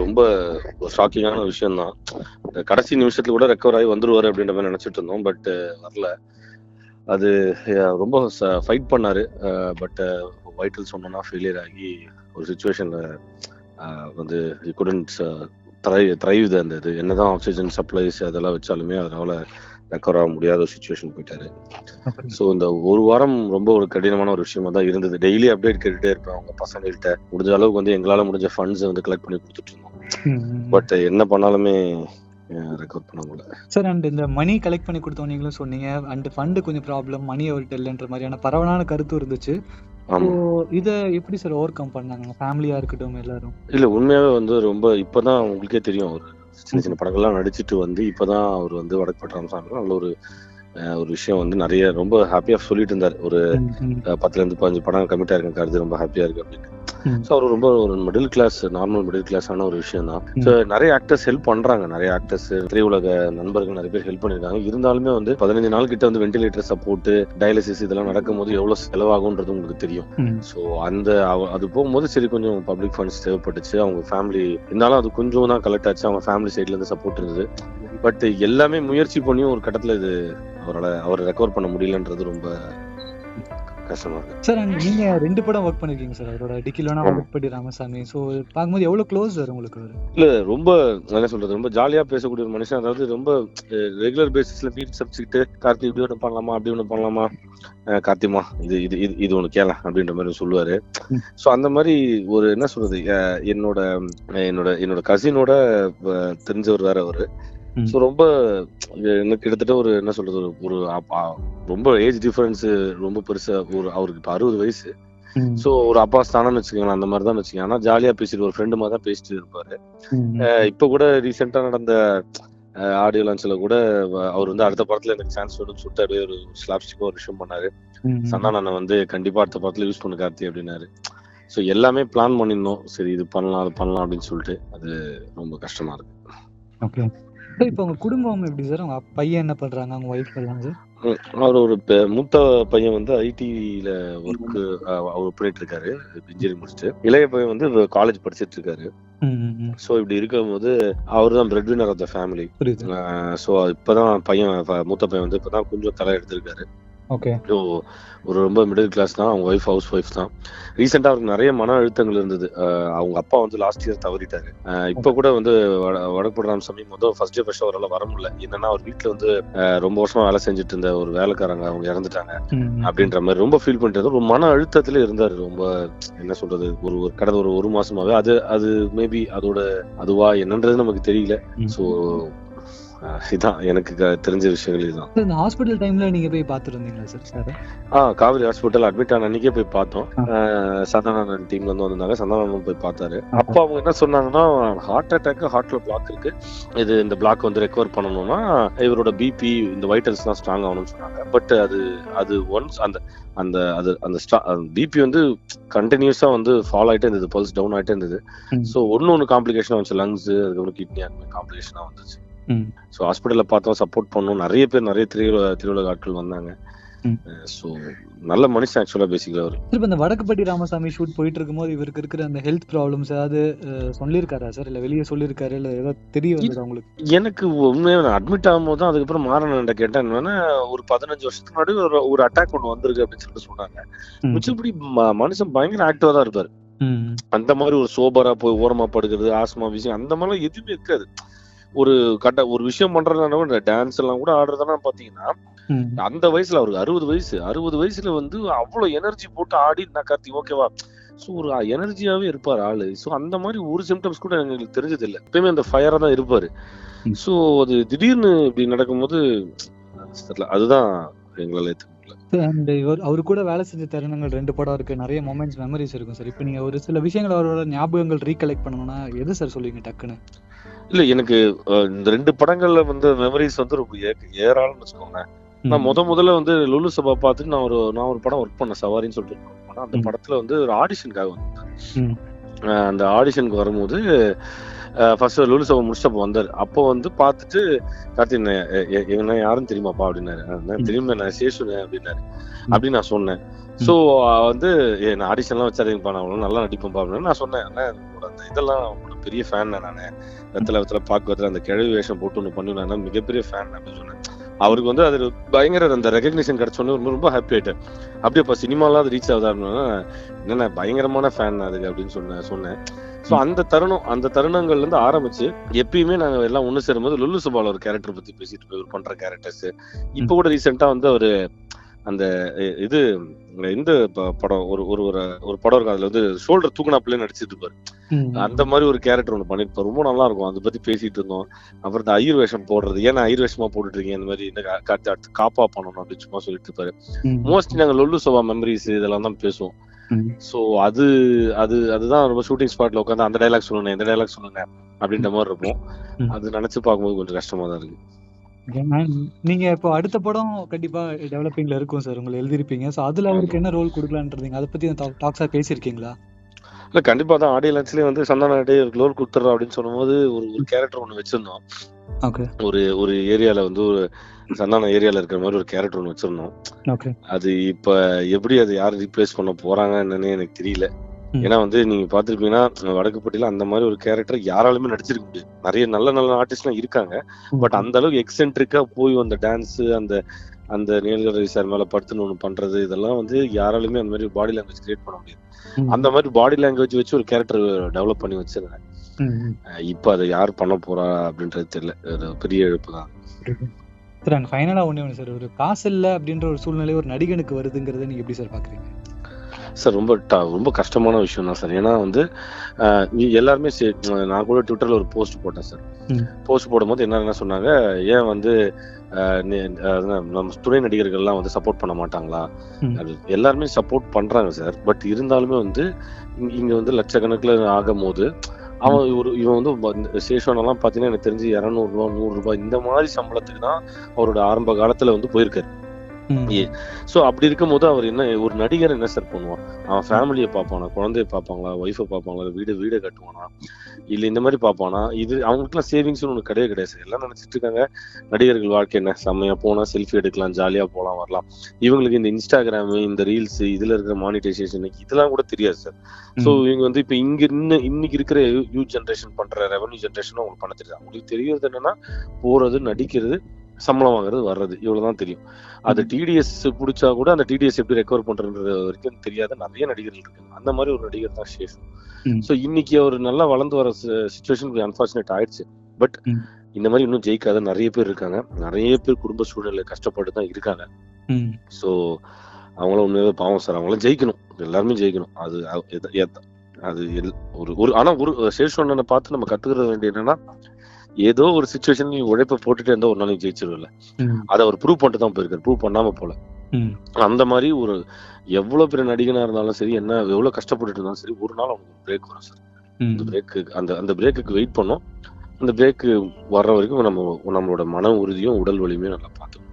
ரொம்ப ஒரு ஷாக்கிங்கான விஷயம் தான். கடைசி நிமிஷத்துல கூட ரெக்கவர் ஆகி வந்துருவாரு அப்படின்ற மாதிரி நினைச்சிட்டு இருந்தோம். பட் வரல. அது ரொம்ப ஃபைட் பண்ணாரு. பட் வைட்டல் சொன்னோன்னா ஃபெயிலியர் ஆகி ஒரு சுச்சுவேஷன்ல வந்து குடன்ட் த்ரைவ். அந்த இது என்னதான் ஆக்சிஜன் சப்ளைஸ் அதெல்லாம் வச்சாலுமே அதனால ரெக்கவர் ஆக முடியாத ஒரு சுச்சுவேஷன் போயிட்டாரு. ஸோ இந்த ஒரு வாரம் ரொம்ப ஒரு கடினமான ஒரு விஷயமா தான் இருந்தது. டெய்லி அப்டேட் கேட்டுட்டே இருப்பேன் அவங்க பசங்கள்கிட்ட. முடிஞ்ச அளவுக்கு வந்து எங்களால் முடிஞ்ச ஃபண்ட்ஸ் வந்து கலெக்ட் பண்ணி கொடுத்துட்டு இருந்தோம். பட் என்ன பண்ணாலுமே ரெக்கவர் பண்ண முடியல சார். அண்ட் இந்த மணி கலெக்ட் பண்ணி கொடுத்தவங்களும் சொன்னீங்க, அண்ட் ஃபண்டு கொஞ்சம் ப்ராப்ளம், மணி அவர்கிட்ட இல்லைன்ற மாதிரியான பரவலான கருத்து இருந்துச்சு. இதை எப்படி சார் ஓவர் கம் பண்ணாங்க ஃபேமிலியா இருக்கட்டும் எல்லாரும்? இல்ல உண்மையாவே வந்து ரொம்ப இப்பதான் உங்களுக்கே தெரியும், ஒரு சின்ன சின்ன படங்கள்லாம் நடிச்சிட்டு வந்து இப்பதான் அவர் வந்து வடக்குப்பட்டு ராமசாமி நல்ல ஒரு விஷயம் வந்து நிறைய ரொம்ப ஹாப்பியா சொல்லிட்டு இருந்தார். ஒரு 10-15 படம் கமிட் ஆயிருக்கேன், கருது ரொம்ப ஹாப்பியா இருக்கு அப்படின்னு. ஸோ அவர் ரொம்ப ஒரு மிடில் கிளாஸ், நார்மல் மிடில் கிளாஸான ஒரு விஷயம் தான். ஸோ நிறைய ஆக்டர்ஸ் ஹெல்ப் பண்றாங்க, நிறைய ஆக்டர்ஸ் திரையுலக நண்பர்கள் நிறைய பேர் ஹெல்ப் பண்ணிருக்காங்க. இருந்தாலுமே வந்து 15 நாள் கிட்ட வந்து வென்டிலேட்டர் சப்போர்ட், டயாலிசிஸ் இதெல்லாம் நடக்கும்போது எவ்வளவு செலவாகும்ன்றது உங்களுக்கு தெரியும். ஸோ அது போகும்போது சரி கொஞ்சம் பப்ளிக் ஃபண்ட்ஸ் தேவைப்பட்டுச்சு. அவங்க ஃபேமிலி இருந்தாலும் அது கொஞ்சம் தான் கலெக்ட் ஆச்சு. அவங்க ஃபேமிலி சைட்ல இருந்து சப்போர்ட் இருந்தது. பட் எல்லாமே முயற்சி பண்ணியும் ஒரு கட்டத்துல இது அவரை ரெக்கவர் பண்ண முடியலன்றது ரொம்ப கஷ்டமா இருக்கு சார். நீங்க 2 படம் ஒர்க் பண்ணிருக்கீங்க சார் அவரோட, டிக்கிலோனா வடக்குப்பட்டி ராமசாமி. ஸோ பார்க்கும்போது எவ்வளவு க்ளோஸ் சார் உங்களுக்கு? இல்ல ரொம்ப என்ன சொல்றது, ரொம்ப ஜாலியா பேசக்கூடிய ஒரு மனுஷன். அதாவது ரொம்ப ரெகுலர் பேசிஸ்ல மீட் சப்ஜெக்ட், கார்த்தி இப்படி ஒன்று பண்ணலாமா அப்படி ஒன்று பண்ணலாமா, கார்த்திமா இது இது இது இது ஒன்று கேள அப்படின்ற மாதிரி சொல்லுவாரு. ஸோ அந்த மாதிரி ஒரு என்ன சொல்றது, என்னோட என்னோட என்னோட கசினோட தெரிஞ்சவர் வேற அவரு. ஸோ ரொம்ப எனக்கு கிட்டத்தட்ட ஒரு என்ன சொல்றது, ஒரு ரொம்ப ஏஜ் டிஃபரன்ஸ் ரொம்ப பெருசா. அவருக்கு இப்ப 60 வயசு. சோ ஒரு அப்பா ஸ்தானம்னு வச்சுக்கோங்களேன், அந்த மாதிரி தான் வச்சுக்கோங்க. ஆனா ஜாலியா பேசிட்டு ஒரு ஃப்ரெண்டு மாதிரி தான் பேசிட்டு இருப்பாரு. இப்ப கூட ரீசெண்டா நடந்த ஆடியோ லான்ச்ல கூட அவர் வந்து அடுத்த படத்துல எனக்கு சான்ஸ் வேணும்னு சொல்லிட்டு அப்படியே ஒரு ஸ்லாப்ஸ்டிக்கா ஒரு விஷயம் பண்ணாரு. சன்னா நான் வந்து கண்டிப்பா அடுத்த படத்துல யூஸ் பண்ணு கார்த்தி அப்படின்னாரு. ஸோ எல்லாமே பிளான் பண்ணிருந்தோம், சரி இது பண்ணலாம் அது பண்ணலாம் அப்படின்னு சொல்லிட்டு. அது ரொம்ப கஷ்டமா இருக்கு. ஓகே. இப்போ உங்க குடும்பம் எப்படி சார்? உங்க பையன் என்ன பண்றாங்க, அவங்க ஒய்ஃப் எல்லாம் சார்? அவர் ஒரு மூத்த பையன் வந்து ஐடில ஒர்க் அவர் பண்ணிட்டு இருக்காரு, இன்ஜினியரிங் முடிச்சுட்டு. இளைய பையன் வந்து காலேஜ் படிச்சிட்டு இருக்காரு. சோ இப்படி இருக்கும்போது அவர் தான் breadwinner of the family. So இப்பதான் பையன் மூத்த பையன் வந்து இப்பதான் கொஞ்சம் தலை எடுத்திருக்காரு. ஒரு ரொம்ப மிடில் கிளாஸ் தான். அவங்க ஹவுஸ் ஒய்ஃப் தான். ரீசெண்டா அவருக்கு நிறைய மன அழுத்தங்கள் இருந்தது. அவங்க அப்பா வந்து லாஸ்ட் இயர் தவறிட்டாரு. இப்ப கூட வந்து Vadakkupattu Ramasamy first day first அவரால் வர முடியல. என்னன்னா அவர் வீட்டுல வந்து ரொம்ப வருஷமா வேலை செஞ்சுட்டு இருந்த ஒரு வேலைக்காரங்க அவங்க இறந்துட்டாங்க அப்படின்ற மாதிரி ரொம்ப ஃபீல் பண்ணிட்டு ஒரு மன அழுத்தத்துல இருந்தாரு. ரொம்ப என்ன சொல்றது, கடந்த ஒரு மாசமாவே அது மேபி அதுவா என்னன்றது நமக்கு தெரியல. ஸோ இதான் எனக்கு தெரிஞ்ச விஷயங்கள். இதுதான். இந்த ஹாஸ்பிடல் டைம்ல நீங்க போய் பாத்துருந்தீங்களா சார்? காவேரி ஹாஸ்பிட்டல் அட்மிட் ஆன அன்னைக்கே போய் பார்த்தோம். சந்தானன் டீம்ல இருந்து வந்திருந்தாங்க, சந்தானனும் போய் பார்த்தாரு. அப்ப அவங்க என்ன சொன்னாங்கன்னா, ஹார்ட்ல பிளாக் இருக்கு, இந்த பிளாக் வந்து ரெக்கவர் பண்ணணும்னா இவரோட பிபி இந்த வைட்டல்ஸ் எல்லாம் ஸ்ட்ராங் ஆகணும்னு சொன்னாங்க. பட் அது ஒன்ஸ் அந்த பிபி வந்து கண்டினியூஸா வந்து ஃபால் ஆயிட்டே இருந்தது, பல்ஸ் டவுன் ஆயிட்டே இருந்தது. ஸோ ஒன்னு காம்ப்ளிகேஷனா வந்துச்சு, லங்ஸ் அதுக்கப்புறம் கிட்னி அந்த மாதிரி காம்ப்ளிகேஷனா வந்துச்சு. ஸோ ஹாஸ்பிட்டல்ல பார்த்தோம், சப்போர்ட் பண்ணோம். நிறைய பேர், நிறைய திருவிழா ஆட்கள் வந்தாங்க. ஸோ நல்ல மனுஷன் ஆக்சுவலா பேசிக்கல அவரு. இப்ப இந்த வடக்குப்பட்டி ராமசாமி ஷூட் போயிட்டு இருக்கும்போது இவருக்கு இருக்கிற அந்த ஹெல்த் ப்ராப்ளம்ஸ் ஏதாவது சொல்லியிருக்காரா சார்? இல்ல வெளியே சொல்லியிருக்காரு, இல்ல ஏதாவது தெரிய வந்தது உங்களுக்கு? எனக்கு உண்மையாக அட்மிட் ஆகும்போது தான் அதுக்கப்புறம் மாறன் கேட்டேன். என்னன்னா ஒரு 15 வருஷத்துக்கு முன்னாடி ஒரு அட்டாக் ஒன்று வந்திருக்கு அப்படின்னு சொல்லிட்டு சொன்னாங்க. மிச்சப்படி மனுஷன் பயங்கர ஆக்டிவா தான் இருப்பாரு. அந்த மாதிரி ஒரு சோபரா போய் ஓரமா படுக்கிறது, ஆஸ்மா விஷயம் அந்த மாதிரிலாம் எதுவுமே இருக்காது. ஒரு விஷயம் பண்றதுனா டான்ஸ் எல்லாம் கூட ஆடுறதுனா பாத்தீங்கன்னா, அந்த வயசுல அவருக்கு 60 வயசுல வந்து அவ்வளவு எனர்ஜி போட்டு ஆடி கார்த்தி ஓகேவா. சோ ஒரு எனர்ஜியாவே இருப்பாரு ஆளு. சோ அந்த மாதிரி ஒரு சிம்டம்ஸ் கூட எங்களுக்கு தெரிஞ்சது இல்ல. எப்பயுமே அந்த ஃபயரா தான் இருப்பாரு. சோ அது திடீர்னு இப்படி நடக்கும்போது அதுதான் எங்களால அவரு கூட வேலை செஞ்ச தருணங்கள் 2 படம் இருக்கு, நிறைய மொமெண்ட்ஸ் மெமரிஸ் இருக்கும் சார். இப்ப நீங்க ஒரு சில விஷயங்கள் அவரோட ஞாபகங்கள் ரீகலெக்ட் பண்ணணும்னா எது சார் சொல்லுவீங்க டக்குன்னு? இல்ல எனக்கு இந்த 2 படங்கள்ல வந்து மெமரிஸ் வந்து ரொம்ப ஏராளம்னு வச்சுக்கோங்க. நான் முதல்ல வந்து லுலு சபா பார்த்துட்டு நான் ஒரு படம் ஒர்க் பண்ணேன், சவாரின்னு சொல்லிட்டு. அந்த படத்துல வந்து ஒரு ஆடிஷனுக்காக வந்தேன். அந்த ஆடிஷனுக்கு வரும்போது ஃபர்ஸ்ட் லுலு சபா முடிச்சப்போ வந்தாரு. அப்போ வந்து பார்த்துட்டு கார்த்தி என்ன யாருன்னு தெரியுமாப்பா அப்படின்னாரு. தெரியுமா, நான் சேஷுனே அப்படின்னாரு. அப்படின்னு நான் சொன்னேன். ஸோ வந்து நான் ஆடிஷன்லாம் வச்சாருப்பா, நான் நல்லா நடிப்பேன்ப்பா அப்படின்னு நான் சொன்னேன். அந்த இதெல்லாம் பெரிய ஃபேன் நானு. வெத்தலை பாக்குறதுல அந்த கிழவி வேஷம் போட்டு ஒண்ணு பண்ணுனா மிகப்பெரிய ஃபேன் அப்படின்னு சொன்னேன். அவருக்கு வந்து அது பயங்கர அந்த ரெகக்னிஷன் கிடைச்சோன்னு ரொம்ப ரொம்ப ஹாப்பி ஆயிட்டேன். அப்படியே இப்ப சினிமாலாம் அது ரீச் ஆகுதாருன்னா என்னென்ன பயங்கரமான ஃபேன் அதுக்கு அப்படின்னு சொன்னேன். ஸோ அந்த தருணங்கள்ல இருந்து ஆரம்பிச்சு எப்பயுமே நாங்க எல்லாம் ஒண்ணு சேரும்போது லுல்லு சபால ஒரு கேரக்டர் பத்தி பேசிட்டு இருப்போம், பண்ற கேரக்டர்ஸ். இப்ப கூட ரீசெண்டா வந்து அவரு அந்த இது இந்த படம் ஒரு படம் இருக்கு, அதுல வந்து ஷோல்டர் தூக்குனாப்புல நடிச்சிட்டு இருப்பாரு. அந்த மாதிரி ஒரு கேரக்டர் ஒண்ணு பண்ணிருப்பாரு, ரொம்ப நல்லா இருக்கும். அதை பத்தி பேசிட்டு இருந்தோம். அப்புறம் இந்த ஐயர் வேஷம் போடுறது, ஏன்னா ஐயர் வேஷமா போட்டுட்டு இருக்கீங்க, இந்த மாதிரி அடுத்து காப்பா பண்ணணும் அப்படின்னு சும்மா சொல்லிட்டு இருப்பாரு. மோஸ்ட்லி நாங்க லொல்லு சபா மெமரிஸ் இதெல்லாம் தான் பேசுவோம். சோ அதுதான் ரொம்ப ஷூட்டிங் ஸ்பாட்ல உட்காந்து அந்த டைலாக் சொல்லுங்க இந்த டைலாக் சொல்லுங்க அப்படின்ற மாதிரி இருக்கும். அது நினைச்சு பார்க்கும்போது கொஞ்சம் கஷ்டமா தான் இருக்கு. நீங்க இப்போ அடுத்த படம் கண்டிப்பா டெவலப்பிங்ல இருக்கும் சார், உங்களை எழுதிருப்பீங்க. சோ அதுல அவருக்கு என்ன ரோல் கொடுக்கலான்றீங்க, அதை பத்தி டாக்ஸா பேசியிருக்கீங்களா? இல்ல கண்டிப்பா தான் ஆடியோ லான்ச்லயே வந்து சந்தான ஒரு ரோல் கொடுத்துறோம் அப்படின்னு சொல்லும்போது ஒரு கேரக்டர் ஒண்ணு வச்சிருந்தோம். ஒரு ஏரியால வந்து ஒரு சந்தான ஏரியால இருக்கிற மாதிரி ஒரு கேரக்டர் ஒண்ணு வச்சிருந்தோம். அது இப்ப எப்படி அதை யாரு ரீப்ளேஸ் பண்ண போறாங்கன்னு எனக்கு தெரியல. ஏன்னா வந்து நீங்க பாத்துருப்பீங்கன்னா வடக்குப்பட்டியில அந்த மாதிரி ஒரு கேரக்டர் யாராலுமே நடிச்சிருக்க முடியாது. நிறைய நல்ல நல்ல ஆர்டிஸ்ட் எல்லாம் இருக்காங்க, பட் அந்த அளவுக்கு எக்ஸென்ட்ரிக்கா போய் அந்த டான்ஸ் அந்த நீலகிரி சார் மேல படுத்துன்னு ஒண்ணு பண்றது, இதெல்லாம் வந்து யாராலுமே அந்த மாதிரி பாடி லாங்குவேஜ் கிரியேட் பண்ண முடியாது. அந்த மாதிரி பாடி லாங்குவேஜ் வச்சு ஒரு கேரக்டர் டெவலப் பண்ணி வச்சிருந்தேன். இப்ப அதை யார் பண்ண போறா அப்படின்றது தெரியல, பெரிய இழப்பு தான். சார் ஃபைனலா ஒண்ணு சார், ஒரு காசு இல்ல அப்படின்ற ஒரு சூழ்நிலை ஒரு நடிகனுக்கு வருதுங்கிறத நீங்க எப்படி சார் பாக்குறீங்க? சார் ரொம்ப கஷ்டமான விஷயம் தான் சார். ஏன்னா வந்து எல்லாருமே நான் கூட ட்விட்டர்ல ஒரு போஸ்ட் போட்டேன் சார். போஸ்ட் போடும்போது என்ன சொன்னாங்க, ஏன் வந்து நம்ம துணை நடிகர்கள்லாம் வந்து சப்போர்ட் பண்ண மாட்டாங்களா? எல்லாருமே சப்போர்ட் பண்றாங்க சார். பட் இருந்தாலுமே வந்து இங்க வந்து லட்சக்கணக்கில் ஆகும் போது இவன் வந்து சேஷோனெல்லாம் பாத்தீங்கன்னா எனக்கு தெரிஞ்சு 200 ரூபாய் 100 ரூபாய் இந்த மாதிரி சம்பளத்துக்கு தான் அவரோட ஆரம்ப காலத்துல வந்து போயிருக்காரு. சோ அப்படி இருக்கும் போது அவர் என்ன, ஒரு நடிகர் என்ன சார் பண்ணுவான்? அவன் ஃபேமிலியை பார்ப்பானா, குழந்தைய பார்ப்பாங்களா, ஒய்ஃபை பார்ப்பாங்களா, வீடு கட்டுவானா, இல்ல இந்த மாதிரி பார்ப்பானா? இது அவங்களுக்கு எல்லாம் சேவிங்ஸ் ஒண்ணு கிடையாது சார். எல்லாம் நினைச்சிட்டு இருக்காங்க நடிகர்கள் வாழ்க்கை என்ன, செம்மையா போனா செல்ஃபி எடுக்கலாம், ஜாலியா போலாம் வரலாம். இவங்களுக்கு இந்த இன்ஸ்டாகிராம், இந்த ரீல்ஸ், இதுல இருக்கிற மானிட்டைசேஷன் இதெல்லாம் கூட தெரியாது சார். சோ இவங்க வந்து இப்ப இன்னைக்கு இருக்கிற யூத் ஜென்ரேஷன் பண்ற ரெவன்யூ ஜென்ரேஷன் அவங்களுக்கு பண்ண தெரியாது. அவங்களுக்கு தெரியறது என்னன்னா போறது, நடிக்கிறது, சம்பளம் வாங்குறது, வர்றது, இவ்வளவுதான் தெரியும். அது டிடிஎஸ் பிடிச்சா கூட அந்த டிடிஎஸ் எப்படி ரெக்கவர் பண்றது வரைக்கும் தெரியாத நிறைய நடிகர்கள் இருக்கு. அந்த மாதிரி ஒரு நடிகர் தான் சேஷு. சோ இன்னைக்கு அவர் நல்லா வளர்ந்து வர சிச்சுவேஷன் அன்பார்ச்சுனேட் ஆயிடுச்சு. பட் இந்த மாதிரி இன்னும் ஜெயிக்காத நிறைய பேர் இருக்காங்க. நிறைய பேர் குடும்ப சூழ்நிலை கஷ்டப்பட்டு தான் இருக்காங்க. சோ அவங்களும் உண்மையாவே பாவம் சார். அவங்களும் ஜெயிக்கணும், எல்லாருமே ஜெயிக்கணும். அது ஆனா ஒரு சேஷு பார்த்து நம்ம கத்துக்கிறது வேண்டிய என்னன்னா, ஏதோ ஒரு சிச்சுவேஷன் நீ உழைப்ப போட்டுட்டு இருந்தா ஒரு நாளைக்கு ஜெயிச்சிருவல. அதை அவர் ப்ரூவ் பண்ணிட்டு தான் போயிருக்காரு, ப்ரூவ் பண்ணாம போல. அந்த மாதிரி ஒரு எவ்வளவு பெரிய நடிகனா இருந்தாலும் சரி, என்ன எவ்வளவு கஷ்டப்பட்டு இருந்தாலும் சரி, ஒரு நாள் அவனுக்கு பிரேக் வரும் சார். அந்த பிரேக்குக்கு வெயிட் பண்ணோம். அந்த பிரேக் வர்ற வரைக்கும் நம்மளோட மன உறுதியும் உடல் வலிமையும் நல்லா பார்த்துக்கணும்.